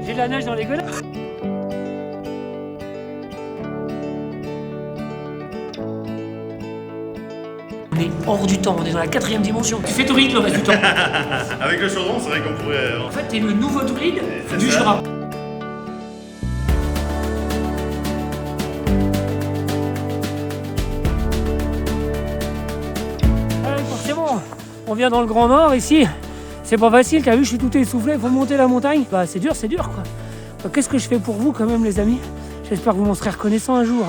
j'ai de la neige dans les gueules. On est hors du temps, on est dans la 4e dimension. Tu fais druide le reste du temps. Avec le chaudron, c'est vrai qu'on pourrait... En fait, t'es le nouveau druide du Jura. Forcément, on vient dans le Grand Nord ici. C'est pas facile, t'as vu, je suis tout essoufflé, il faut monter la montagne. Bah c'est dur quoi. Bah, qu'est-ce que je fais pour vous quand même les amis? J'espère que vous m'en serez reconnaissants un jour.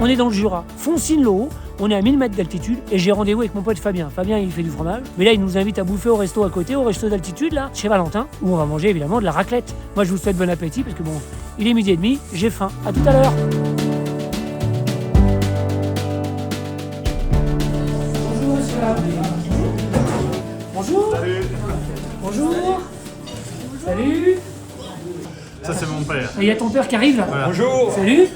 On est dans le Jura, Foncine-le-Haut, on est à 1000 mètres d'altitude et j'ai rendez-vous avec mon pote Fabien. Fabien il fait du fromage, mais là il nous invite à bouffer au resto à côté, au resto d'altitude là, chez Valentin, où on va manger évidemment de la raclette. Moi je vous souhaite bon appétit parce que bon, il est 12h30, j'ai faim. À tout à l'heure. Bonjour monsieur. Bonjour. Salut. Bonjour. Salut. Ça, c'est mon père. Il y a ton père qui arrive là. Voilà. Bonjour. Salut.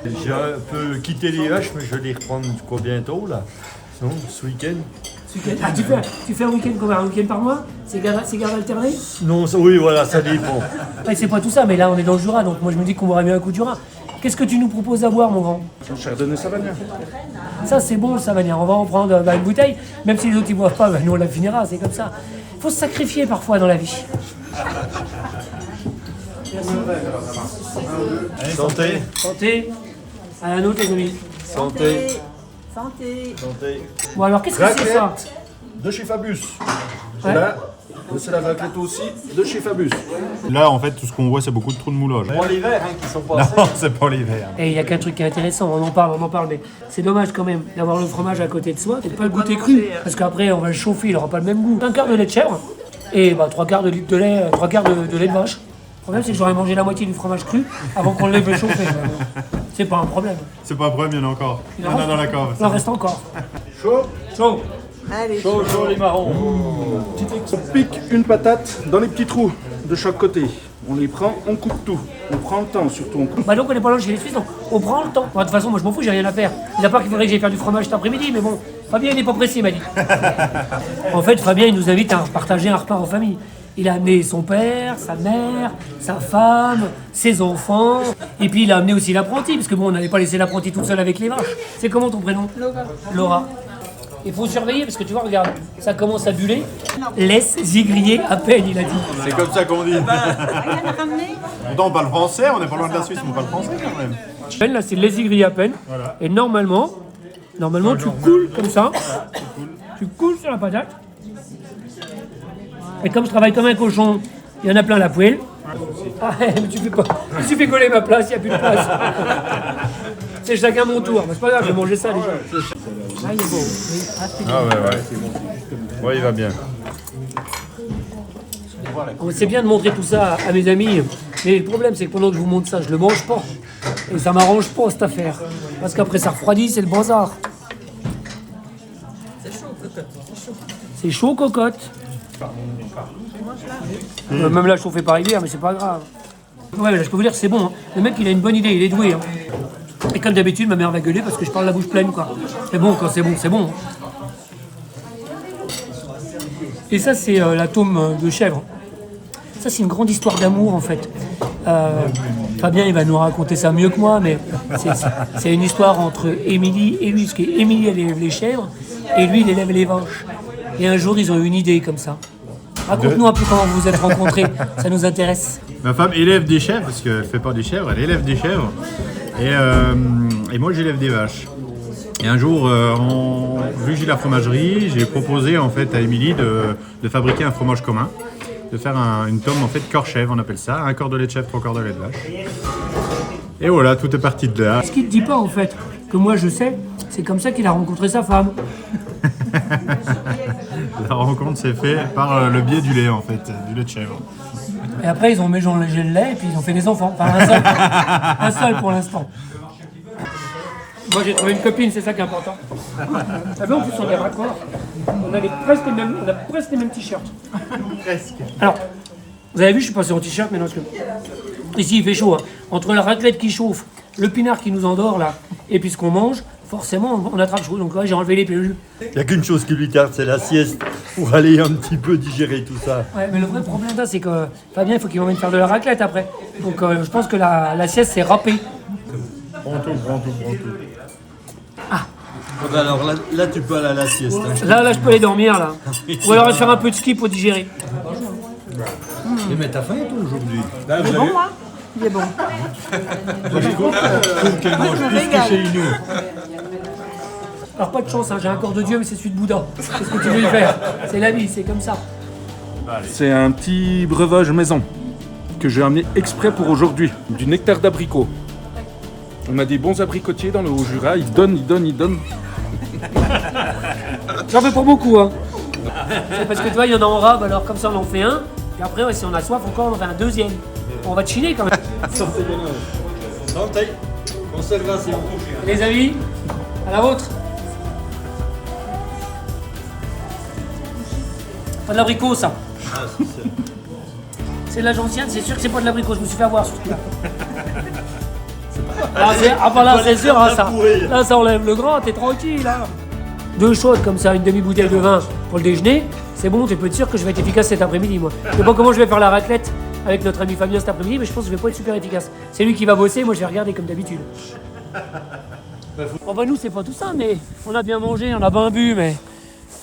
J'ai un peu quitté les vaches, mais je vais les reprendre quoi bientôt là. Sinon, ce week-end. Ah, tu fais un week-end comme un week-end par mois? C'est garde alternée? Non, oui, voilà, ça dépend. Ouais, c'est pas tout ça, mais là on est dans le Jura, donc moi je me dis qu'on boirait bien un coup de Jura. Qu'est-ce que tu nous proposes à boire, mon grand? Chardonnay Savagnin. Ça c'est bon le Savagnin, on va en prendre une bouteille, même si les autres ils boivent pas, nous on la finira, c'est comme ça. Faut se sacrifier parfois dans la vie. Merci. Allez, santé. Santé. À un autre les amis. Santé. Santé. Santé. Bon alors qu'est-ce que c'est ça? Raclette de chez Fabius. Ouais. Là, c'est la raclette aussi de chez Fabius. Là, en fait, tout ce qu'on voit, c'est beaucoup de trous de moulage. Pour les verts qui sont passés. Non, c'est pas l'hiver. Et il y a qu'un truc qui est intéressant, on en parle, mais c'est dommage quand même d'avoir le fromage à côté de soi et de pas le goûter cru, parce qu'après on va le chauffer, il aura pas le même goût. Un quart de lait de chèvre et 3 quarts de litre de lait, 3 quarts de lait de vache. Le problème c'est que j'aurais mangé la moitié du fromage cru avant qu'on le lève le chauffer. C'est pas un problème. C'est pas un problème, il y en a encore. Il y en a dans la cave. Il en reste encore. Chaud. Chaud. Allez. Chaud, chaud les marrons. On pique une patate dans les petits trous de chaque côté. On les prend, on coupe tout. On prend le temps surtout. On coupe. Bah donc on est pas loin chez les Suisses, donc on prend le temps. Bon, de toute façon moi je m'en fous, j'ai rien à faire. Mis à part qu'il faudrait que j'aille faire du fromage cet après-midi, mais bon, Fabien il n'est pas pressé, il m'a dit. En fait Fabien il nous invite à partager un repas en famille. Il a amené son père, sa mère, sa femme, ses enfants, et puis il a amené aussi l'apprenti, parce que bon on n'allait pas laisser l'apprenti toute seule avec les vaches. C'est comment ton prénom? Laura. Laura. Il faut surveiller parce que tu vois, regarde, ça commence à buller. Laisse-y griller à peine, il a dit. C'est comme ça qu'on dit. Rien à ramener? Pourtant, on parle français, on est pas loin de la Suisse, mais on parle français quand même. Là, c'est laisse-y griller à peine. Voilà. Et normalement, tu coules comme ça. Tu coules sur la patate. Et comme je travaille comme un cochon, il y en a plein la poêle. Ah, mais tu fais coller ma place, il n'y a plus de place. C'est chacun mon tour. Mais c'est pas grave, je vais manger ça déjà. Ah, il est beau. Oui. Ah, c'est Ah ouais. Ouais, il va bien. C'est bien de montrer tout ça à mes amis, mais le problème c'est que pendant que je vous montre ça, je le mange pas. Et ça m'arrange pas cette affaire. Parce qu'après ça refroidit, c'est le bazar. C'est chaud, cocotte. Même là, je chauffais par hiver, mais c'est pas grave. Ouais, là, je peux vous dire que c'est bon. Hein. Le mec, il a une bonne idée, il est doué. Hein. Et comme d'habitude, ma mère va gueuler parce que je parle la bouche pleine, quoi. C'est bon, quand c'est bon, c'est bon. Hein. Et ça, c'est la tome de chèvre. Ça, c'est une grande histoire d'amour, en fait. Fabien, il va nous raconter ça mieux que moi, mais c'est une histoire entre Émilie et lui. Parce qu'Émilie, elle élève les chèvres, et lui, il élève les vaches. Et un jour, ils ont eu une idée comme ça. Raconte-nous un peu comment vous vous êtes rencontrés, ça nous intéresse. Ma femme élève des chèvres, parce qu'elle fait pas des chèvres, elle élève des chèvres. Et moi, j'élève des vaches. Et un jour, vu que j'ai la fromagerie, j'ai proposé en fait à Émilie de fabriquer un fromage commun, de faire une tome en fait corps chèvre, on appelle ça, 1 quart de lait de chèvre, 3 quarts de lait de vache. Et voilà, tout est parti de là. Ce qu'il ne dit pas en fait, que moi je sais, c'est comme ça qu'il a rencontré sa femme. La rencontre s'est faite par le biais du lait en fait, du lait de chèvre. Et après ils ont mélangé le lait et puis ils ont fait des enfants. Enfin un seul pour l'instant. Moi j'ai trouvé une copine, c'est ça qui est important. Ah ben en plus on est raccord. On a presque les mêmes t-shirts. Presque. Alors, vous avez vu, je suis passé en t-shirt maintenant parce que ici il fait chaud. Hein. Entre la raclette qui chauffe, le pinard qui nous endort là, et puis ce qu'on mange, forcément, on attrape chaud. Donc, ouais, j'ai enlevé les pilules. Il n'y a qu'une chose qui lui tarde, c'est la sieste, pour aller un petit peu digérer tout ça. Ouais, mais le vrai problème, là, c'est que Fabien, il faut qu'il m'emmène faire de la raclette après. Donc, je pense que la sieste, c'est râpé. Prends tout. Alors là, tu peux aller à la sieste. Hein. Là, je peux aller dormir, là. Ou alors faire un peu de ski pour digérer. Mais t'as faim toi aujourd'hui? Il est bon, moi. Il est bon. Je trouve qu'elle mange plus que chez nous. Alors, pas de chance, hein, j'ai un corps de Dieu, mais c'est celui de Bouddha. Qu'est-ce que tu veux y faire? C'est la vie, c'est comme ça. C'est un petit breuvage maison que j'ai amené exprès pour aujourd'hui, du nectar d'abricot. On a des bons abricotiers dans le Haut-Jura, ils donnent. J'en fais pas beaucoup, hein. C'est parce que toi, il y en a en rab, alors comme ça, on en fait un. Puis après, ouais, si on a soif encore, on en fait un deuxième. On va te chiner quand même. Santé. Conservation. Les amis, à la vôtre. Pas de l'abricot, ça. C'est de la gentiane, c'est sûr que c'est pas de l'abricot, je me suis fait avoir sur ce coup-là. Là, c'est sûr, hein, ça. Là, ça enlève le gras, t'es tranquille, là. 2 shots comme ça, une demi-bouteille de vin pour le déjeuner, c'est bon, tu peux être sûr que je vais être efficace cet après-midi, moi. Je sais pas comment je vais faire la raclette avec notre ami Fabien cet après-midi, mais je pense que je vais pas être super efficace. C'est lui qui va bosser, moi je vais regarder comme d'habitude. Bon, bah, nous, c'est pas tout ça, mais on a bien mangé, on a bien bu, mais.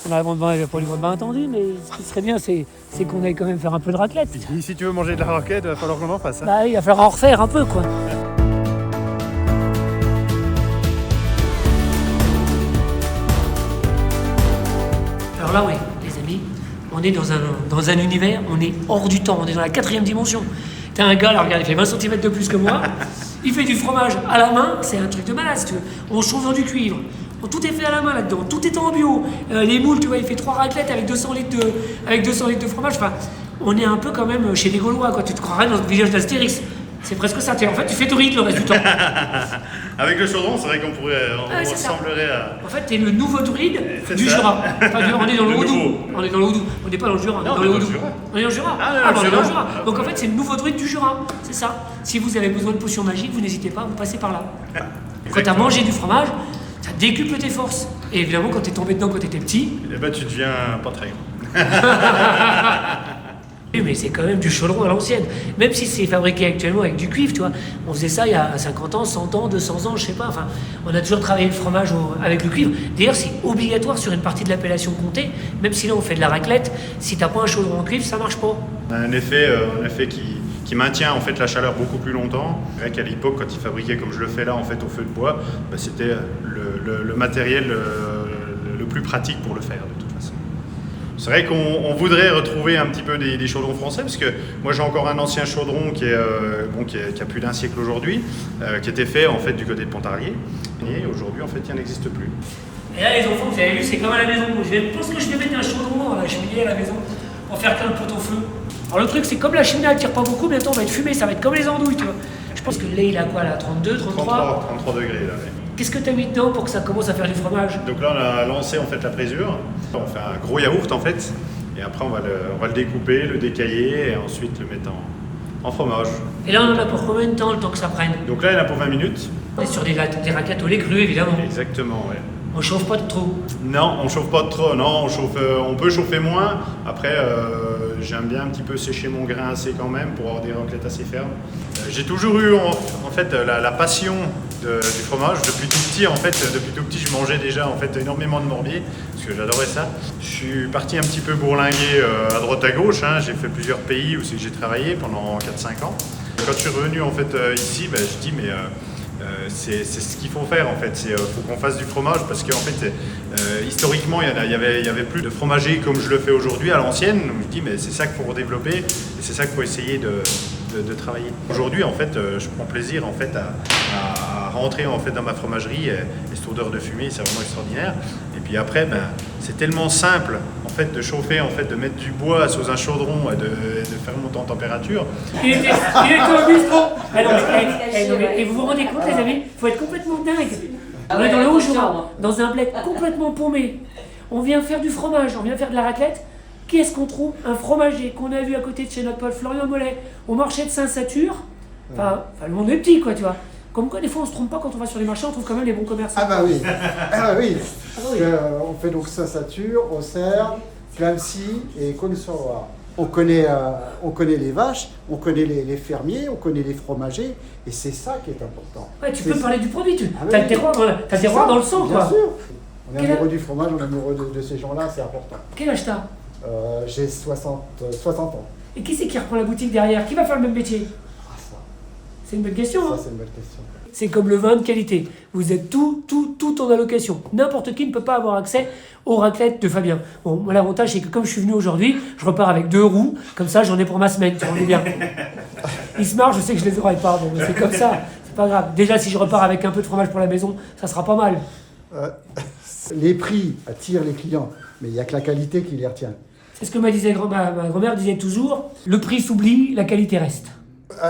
On a pas les bien entendu, mais ce qui serait bien, c'est qu'on aille quand même faire un peu de raclette. Si tu veux manger de la raclette, il va falloir qu'on en fasse. Hein. Bah, il va falloir en refaire un peu, quoi. Alors là, oui, les amis, on est dans un univers, on est hors du temps, on est dans la 4e dimension. T'as un gars, là, regarde, il fait 20 cm de plus que moi, il fait du fromage à la main, c'est un truc de malade, si tu veux. On chauffe dans du cuivre, tout est fait à la main là-dedans, tout est en bio. Les moules, tu vois, il fait 3 raclettes avec 200 litres de fromage. Enfin, on est un peu quand même chez les Gaulois, quoi. Tu te croirais dans le village d'Astérix. C'est presque ça. En fait, tu fais Dorite le reste du temps. Avec le chaudron, c'est vrai qu'on pourrait. On c'est ça. ressemblerait à. En fait, t'es le nouveau druide du ça. Jura. Enfin, on est dans le Le Haut-Doubs. nouveau. On est dans le Haut-Doubs. On n'est pas dans le Jura, on est dans le Haut-Doubs. On est dans le Jura. Ah, bah, on est dans le Jura. Ah, Donc en fait, c'est le nouveau druide du Jura. C'est ça. Si vous avez besoin de potions magiques, vous n'hésitez pas, vous passez par là. Quand t'as mangé du fromage, ça décuple tes forces. Et évidemment, quand t'es tombé dedans quand t'étais petit. Eh ben, tu deviens pas très grand. Oui, mais c'est quand même du chaudron à l'ancienne. Même si c'est fabriqué actuellement avec du cuivre, tu vois. On faisait ça il y a 50 ans, 100 ans, 200 ans, je sais pas. Enfin, on a toujours travaillé le fromage avec le cuivre. D'ailleurs, c'est obligatoire sur une partie de l'appellation comté. Même si là, on fait de la raclette, si t'as pas un chaudron en cuivre, ça marche pas. Un effet qui maintient en fait la chaleur beaucoup plus longtemps. C'est vrai qu'à l'époque, quand ils fabriquaient comme je le fais là, en fait, au feu de bois, bah, c'était le matériel le plus pratique pour le faire de toute façon. C'est vrai qu'on voudrait retrouver un petit peu des chaudrons français, parce que moi j'ai encore un ancien chaudron qui a plus d'un siècle aujourd'hui, qui était fait en fait du côté de Pontarlier, et aujourd'hui en fait il n'existe plus. Et là, les enfants, vous avez vu, c'est comme à la maison. Je pense que je vais mettre un chaudron à la cheminée à la maison pour faire qu'un pot au feu. Alors le truc, c'est comme la cheminée elle tire pas beaucoup, bientôt on va être fumé, ça va être comme les andouilles, tu vois. Je pense que le lait il a quoi là, 32, 33 33 degrés là. Ouais. Qu'est-ce que tu as mis dedans pour que ça commence à faire du fromage? Donc là on a lancé en fait la présure, on fait un gros yaourt en fait, et après on va le découper, le décailler, et ensuite le mettre en fromage. Et là on en a pour combien de temps, le temps que ça prenne? Donc là il y en a pour 20 minutes. On est sur des raclettes au lait cru évidemment. Exactement, ouais. On chauffe pas de trop. Non, on chauffe pas de trop, non, on peut chauffer moins. Après, j'aime bien un petit peu sécher mon grain assez quand même pour avoir des raclettes assez fermes. J'ai toujours eu en fait la passion du fromage. Depuis tout petit, je mangeais déjà en fait énormément de morbier parce que j'adorais ça. Je suis parti un petit peu bourlinguer à droite à gauche. Hein. J'ai fait plusieurs pays où c'est que j'ai travaillé pendant 4-5 ans. Quand je suis revenu en fait ici, je dis mais c'est ce qu'il faut faire en fait, faut qu'on fasse du fromage parce qu'en fait historiquement il y avait plus de fromager comme je le fais aujourd'hui à l'ancienne. Donc je dis mais c'est ça qu'il faut redévelopper et c'est ça qu'il faut essayer de travailler. Aujourd'hui en fait je prends plaisir en fait à rentrer en fait dans ma fromagerie et cette odeur de fumée c'est vraiment extraordinaire. Et puis après c'est tellement simple en fait de chauffer en fait, de mettre du bois sous un chaudron et de faire monter en température. Il était au bistrot. Et vous vous rendez compte les amis, il faut être complètement dingue. On est dans le Haut-Jura, dans un bled complètement paumé. On vient faire du fromage, on vient faire de la raclette. Qui est-ce qu'on trouve? Un fromager qu'on a vu à côté de chez notre pote Florian Mollet, au marché de Saint-Satur. Enfin, le monde est petit quoi, tu vois. Comme quoi, des fois, on se trompe pas quand on va sur les marchés, on trouve quand même les bons commerçants. Ah bah oui, ah oui. Ah oui. On fait donc Saint-Satur, Auxerre, Clamecy et Cosne-sur-Loire. On connaît les vaches, on connaît les fermiers, on connaît les fromagers, et c'est ça qui est important. Ouais, tu peux me parler du produit, tu Ah as oui. le terroir, t'as le terroir dans le sang, Bien quoi. sûr. On est Quel amoureux du fromage, on est amoureux de ces gens-là, c'est important. Quel âge t'as? J'ai 60 ans. Et qui c'est qui reprend la boutique derrière? Qui va faire le même métier? Ah ça, C'est une bonne question, hein. c'est une bonne question. C'est comme le vin de qualité. Vous êtes tout en allocation. N'importe qui ne peut pas avoir accès aux raclettes de Fabien. Bon, moi, l'avantage, c'est que comme je suis venu aujourd'hui, je repars avec 2 roues. Comme ça, j'en ai pour ma semaine. Tu vois, on est bien. Ils se marrent, je sais que je les aurai pas. Bon, mais c'est comme ça. C'est pas grave. Déjà, si je repars avec un peu de fromage pour la maison, ça sera pas mal. Les prix attirent les clients, mais il n'y a que la qualité qui les retient. C'est ce que ma grand-mère disait toujours. Le prix s'oublie, la qualité reste.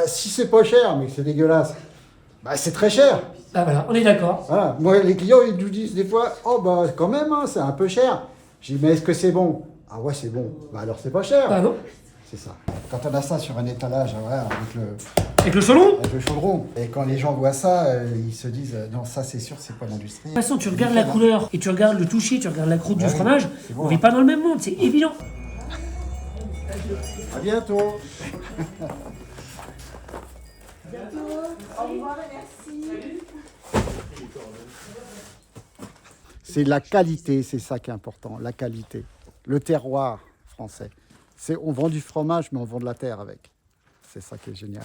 Si c'est pas cher, mais que c'est dégueulasse, bah c'est très cher. Bah voilà, on est d'accord. Voilà. Moi, les clients, ils nous disent des fois, oh bah quand même, hein, c'est un peu cher. Je dis, mais est-ce que c'est bon? Ah ouais, c'est bon. Bah alors c'est pas cher. Bah non. C'est ça. Quand on a ça sur un étalage, voilà, Avec le chaudron? avec le chaudron, et quand les gens voient ça, ils se disent, non, ça c'est sûr, c'est pas l'industrie. De toute façon, tu regardes la couleur et tu regardes le toucher, tu regardes la croûte du oui, fromage, c'est bon, on vit hein. pas dans le même monde, c'est évident. À bientôt. C'est la qualité, c'est ça qui est important, la qualité. Le terroir français. On vend du fromage, mais on vend de la terre avec. C'est ça qui est génial.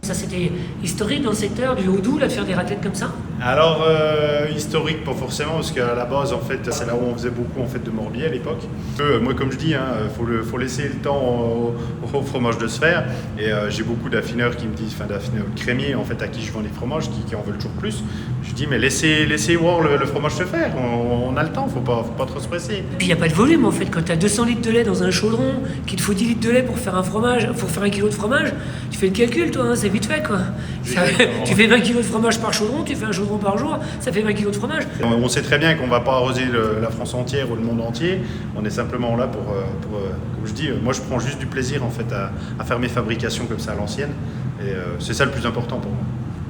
Ça, c'était historique dans le secteur du Haut-Doubs, là, de faire des raclettes comme ça? Alors, historique, pas forcément, parce qu'à la base, en fait, c'est là où on faisait beaucoup en fait, de morbier à l'époque. Moi, comme je dis, faut laisser le temps au fromage de se faire. Et j'ai beaucoup d'affineurs qui me disent, enfin d'affineurs crémiers, en fait, à qui je vends les fromages, qui en veulent toujours plus. Je dis, mais laissez voir le fromage se faire. On a le temps, faut pas trop se presser. Puis il n'y a pas de volume en fait. Quand tu as 200 litres de lait dans un chaudron, qu'il te faut 10 litres de lait pour faire un fromage, pour faire 1 kilo de fromage, tu fais le calcul toi, hein, c'est vite fait quoi. Tu fais 20 kilos de fromage par chaudron, tu fais un chaudron par jour, ça fait 20 kilos de fromage. On sait très bien qu'on ne va pas arroser la France entière ou le monde entier. On est simplement là pour comme je dis, moi je prends juste du plaisir en fait à faire mes fabrications comme ça à l'ancienne. Et c'est ça le plus important pour moi.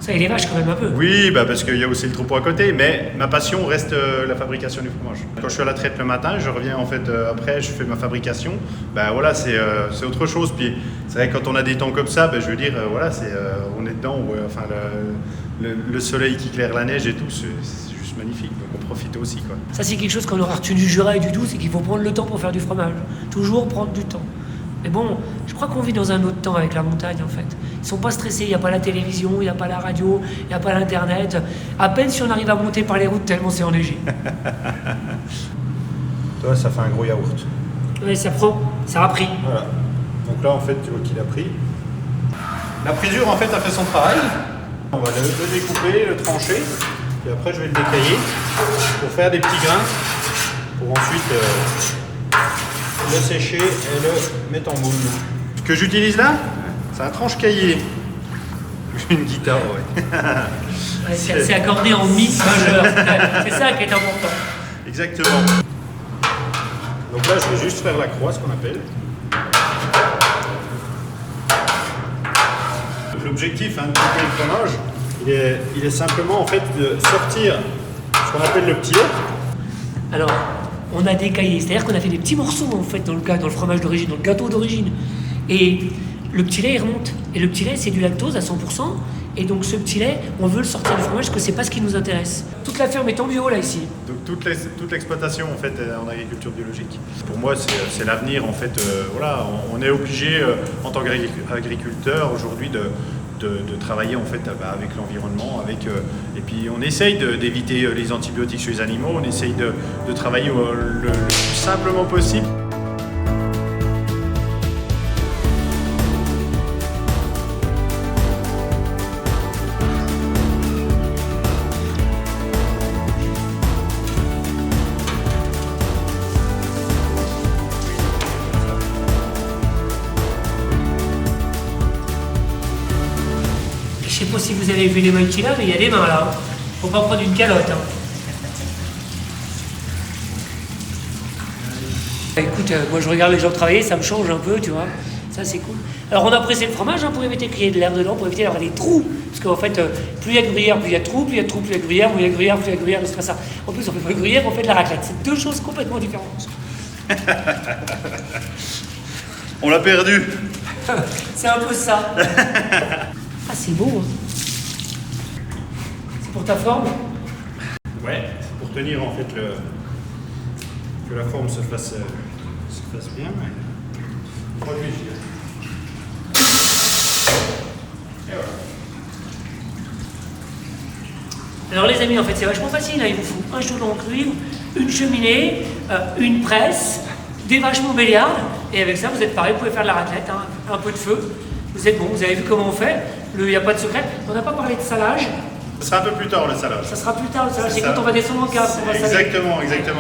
Ça et les vaches quand même un peu. Oui, parce qu'il y a aussi le troupeau à côté, mais ma passion reste la fabrication du fromage. Quand je suis à la traite le matin, je reviens en fait après, je fais ma fabrication. Voilà, c'est autre chose. Puis c'est vrai que quand on a des temps comme ça, je veux dire, voilà, on est dedans. Enfin, le soleil qui éclaire la neige et tout, c'est juste magnifique. Donc on profite aussi, quoi. Ça c'est quelque chose qu'on aura retenu du Jura et du Doubs, c'est qu'il faut prendre le temps pour faire du fromage. Toujours prendre du temps. Mais bon, je crois qu'on vit dans un autre temps avec la montagne en fait. Ils sont pas stressés, il n'y a pas la télévision, il n'y a pas la radio, il n'y a pas l'internet. À peine si on arrive à monter par les routes tellement c'est enneigé. Toi, ça fait un gros yaourt. Ouais, ça a pris. Voilà. Donc là, en fait, tu vois qu'il a pris. La prisure, en fait, a fait son travail. On va le découper, le trancher. Et après, je vais le décailler pour faire des petits grains. Pour ensuite le sécher et le mettre en moule. Ce que j'utilise là, c'est un tranche-cahier. Une guitare, ouais. Ouais, c'est accordé en mi majeur. C'est ça qui est important. Exactement. Donc là, je vais juste faire la croix, ce qu'on appelle. L'objectif de couper le fromage, il est simplement en fait de sortir ce qu'on appelle le petit lait. Alors, on a décaillé, c'est-à-dire qu'on a fait des petits morceaux en fait dans le fromage d'origine, dans le gâteau d'origine. Et le petit lait il remonte. Et le petit lait c'est du lactose à 100%. Et donc ce petit lait, on veut le sortir du fromage parce que c'est pas ce qui nous intéresse. Toute la ferme est en bio là ici. Donc toute l'exploitation en fait en agriculture biologique. Pour moi c'est l'avenir en fait. Voilà, on est obligé en tant qu'agriculteur aujourd'hui de travailler en fait avec l'environnement, et puis on essaye d'éviter les antibiotiques chez les animaux, on essaye de travailler le plus simplement possible. Je sais pas si vous avez vu les mains qu'il a, mais il y a des mains là. Faut pas prendre une calotte. Hein. Écoute, moi je regarde les gens travailler, ça me change un peu, tu vois. Ça c'est cool. Alors on a pressé le fromage hein, pour éviter qu'il y ait de l'air dedans, pour éviter d'avoir des trous. Parce qu'en fait, plus il y a de gruyère, plus il y a de trous, plus il y a de trous, plus il y a de gruyère, plus il y a de gruyère, plus il y a de gruyère, c'est pas ça. En plus, on fait pas de gruyère, on fait de la raclette. C'est deux choses complètement différentes. On l'a perdu. C'est un peu ça. Ah, c'est beau, hein. C'est pour ta forme? Ouais, c'est pour tenir en fait que la forme se fasse bien. Mais... produit, je dirais. Et voilà. Alors les amis, en fait c'est vachement facile, hein. Il vous faut un chaudron en cuivre, une cheminée, une presse, des vaches Montbéliardes, et avec ça vous êtes pareil, vous pouvez faire de la raclette, hein. Un peu de feu, vous êtes bon, vous avez vu comment on fait, il n'y a pas de secret. On n'a pas parlé de salage. Ça sera un peu plus tard le salage. Ça sera plus tard le salage, c'est ça. quand on va descendre en cave. Exactement.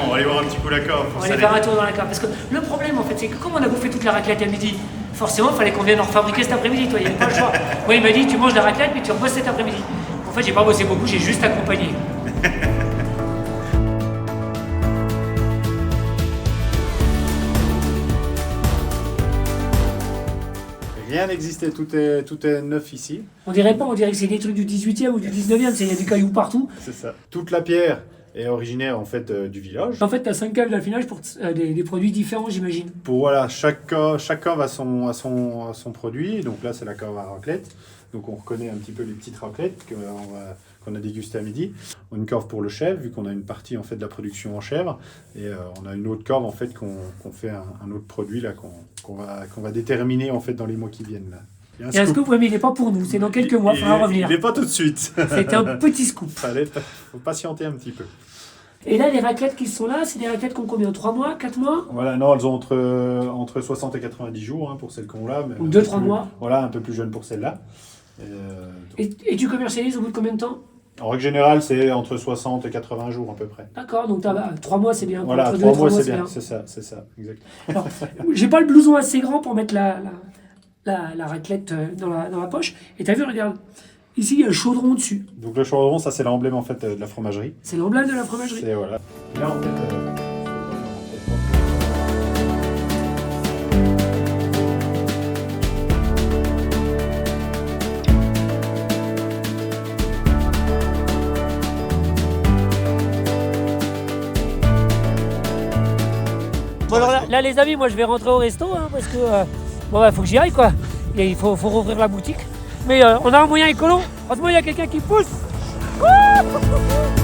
On va aller voir un petit coup la cave. On va aller faire un tour dans la cave, parce que le problème en fait c'est que comme on a bouffé toute la raclette à midi, forcément il fallait qu'on vienne en refabriquer cet après-midi, toi, il n'y avait pas le choix. Moi il m'a dit tu manges de la raclette mais tu rebosses cet après-midi. En fait j'ai pas bossé beaucoup, j'ai juste accompagné. Rien n'existait, tout est neuf ici. On dirait pas, on dirait que c'est des trucs du 18e ou du 19e, il y a du caillou partout. C'est ça. Toute la pierre est originaire en fait du village. En fait, tu as 5 caves d'affinage pour des produits différents, j'imagine. Pour voilà, chaque cave a son produit. Donc là, c'est la cave à raclette. Donc on reconnaît un petit peu les petites raclettes qu'on a dégustées à midi. On a une cave pour le chèvre, vu qu'on a une partie en fait de la production en chèvre, et on a une autre cave en fait qu'on fait un autre produit là qu'on va déterminer en fait dans les mois qui viennent là. Et un scoop, oui, mais il n'est pas pour nous, c'est dans quelques mois, il faudra revenir. Il n'est pas tout de suite. C'est un petit scoop. Faut patienter un petit peu. Et là, les raclettes qui sont là, c'est des raclettes qui ont combien? 3 mois, 4 mois? Voilà, non, elles ont entre 60 et 90 jours hein, pour celles qu'on a. Ou 2-3 mois. Voilà, un peu plus jeune pour celle-là. Et tu commercialises au bout de combien de temps? En règle générale, c'est entre 60 et 80 jours à peu près. D'accord, donc 3 mois c'est bien. Voilà, entre 3 2 et mois, c'est c'est bien, c'est ça, exact. Alors, j'ai pas le blouson assez grand pour mettre la raclette dans la poche. Et t'as vu, regarde, ici il y a un chaudron dessus. Donc le chaudron, ça c'est l'emblème en fait de la fromagerie. C'est l'emblème de la fromagerie. C'est voilà. Là en fait. Bon alors là, les amis, moi je vais rentrer au resto hein, parce que bon bah faut que j'y aille quoi. Et il faut rouvrir la boutique. Mais on a un moyen écolo. Franchement il y a quelqu'un qui pousse. Wouh